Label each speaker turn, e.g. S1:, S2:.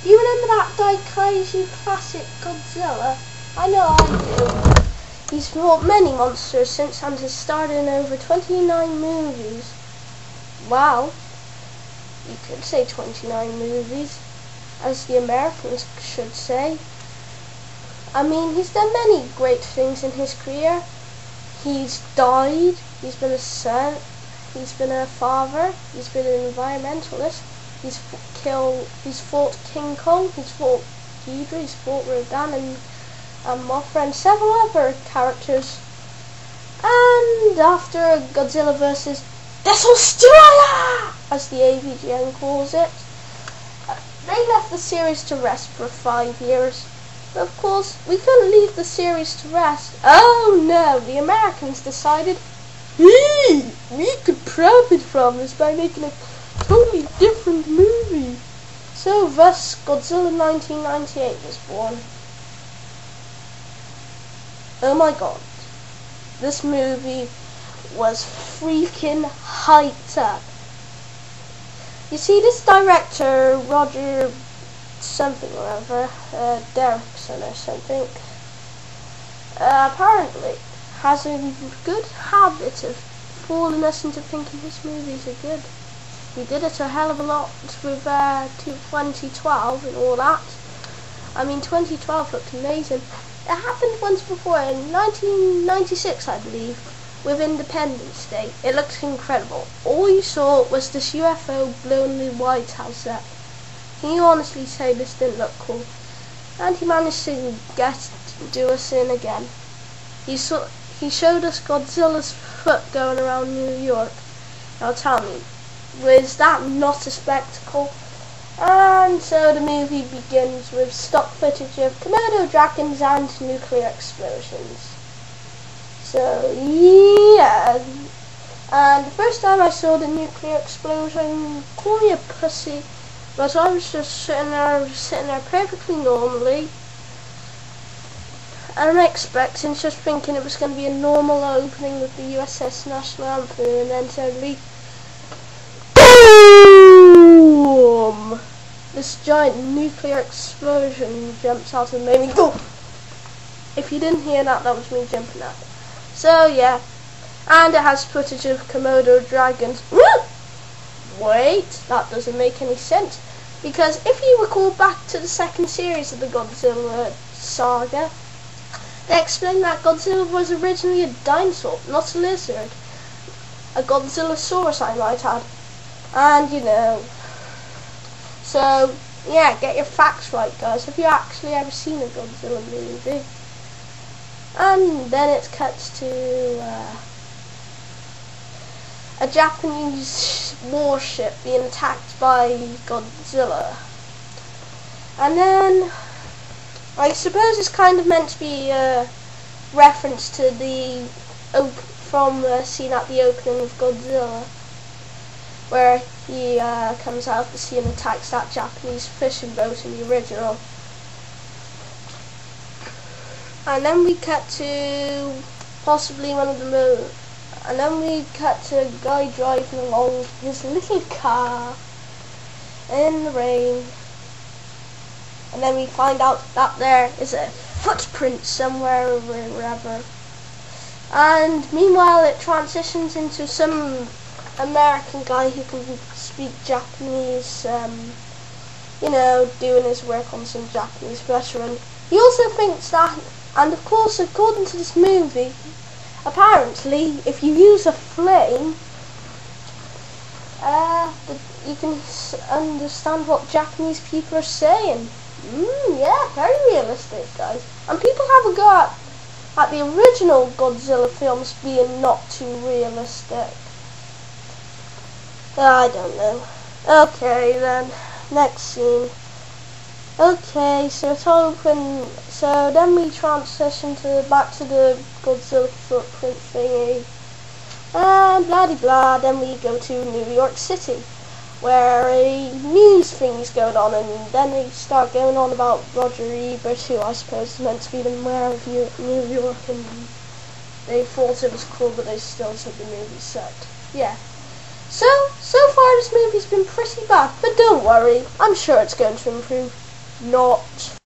S1: Do you remember that Daikaiju classic Godzilla? I know I do. He's fought many monsters since and has starred in over 29 movies. Wow. You could say 29 movies, as the Americans should say. I mean, he's done many great things in his career. He's died, he's been a son, he's been a father, he's been an environmentalist, he's fought King Kong, he's fought Ghidorah, he's fought Rodan and Mothra and several other characters. And after Godzilla vs. Destroyer, as the AVGN calls it, they left the series to rest for 5 years. But of course, we couldn't leave the series to rest. Oh no, the Americans decided, hey, we could profit from this by making a totally different movie. So thus, Godzilla 1998 was born. Oh my god, this movie was freaking hyped up. You see, this director, Roger something or other, Derrickson or something, apparently has a good habit of fooling us into thinking his movies are good. He did it a hell of a lot with 2012 and all that. I mean, 2012 looked amazing. It happened once before in 1996, I believe, with Independence Day. It looked incredible. All you saw was this UFO blowing the White House up. Can you honestly say this didn't look cool? And he managed to do us in again. He showed us Godzilla's foot going around New York. Now tell me, was that not a spectacle? And so the movie begins with stock footage of Komodo dragons and nuclear explosions. So yeah, and the first time I saw the nuclear explosion, call me a pussy, but I was just sitting there perfectly normally, unexpected, just thinking it was going to be a normal opening with the USS National Anthem, and then suddenly, boom! This giant nuclear explosion jumps out and made me go. If you didn't hear that, that was me jumping up. So yeah, and it has footage of Komodo dragons. Wait, that doesn't make any sense, because if you recall back to the second series of the Godzilla saga, they explained that Godzilla was originally a dinosaur, not a lizard. A Godzillasaurus, I might add. And you know, so yeah, get your facts right, guys. Have you actually ever seen a Godzilla movie? And then it cuts to a Japanese warship being attacked by Godzilla. And then, I suppose it's kind of meant to be a reference to the from the scene at the opening of Godzilla, where he comes out of the sea and attacks that Japanese fishing boat in the original. And then we cut to possibly one of the and then we cut to a guy driving along his little car in the rain. And then we find out that there is a footprint somewhere or wherever. And meanwhile it transitions into some American guy who can speak Japanese, you know, doing his work on some Japanese veteran. He also thinks that, and of course according to this movie, apparently if you use a flame, you can understand what Japanese people are saying. Yeah, very realistic, guys. And people have a go at the original Godzilla films being not too realistic. I don't know. Okay then, next scene. Okay, so it's open. So then we transition back to the Godzilla footprint thingy, and blah de blah. Then we go to New York City, where a news thing's going on, and then they start going on about Roger Ebert, who I suppose is meant to be the mayor of New York, and they thought it was cool, but they still said the movie sucked. Yeah. So far this movie's been pretty bad, but don't worry, I'm sure it's going to improve. not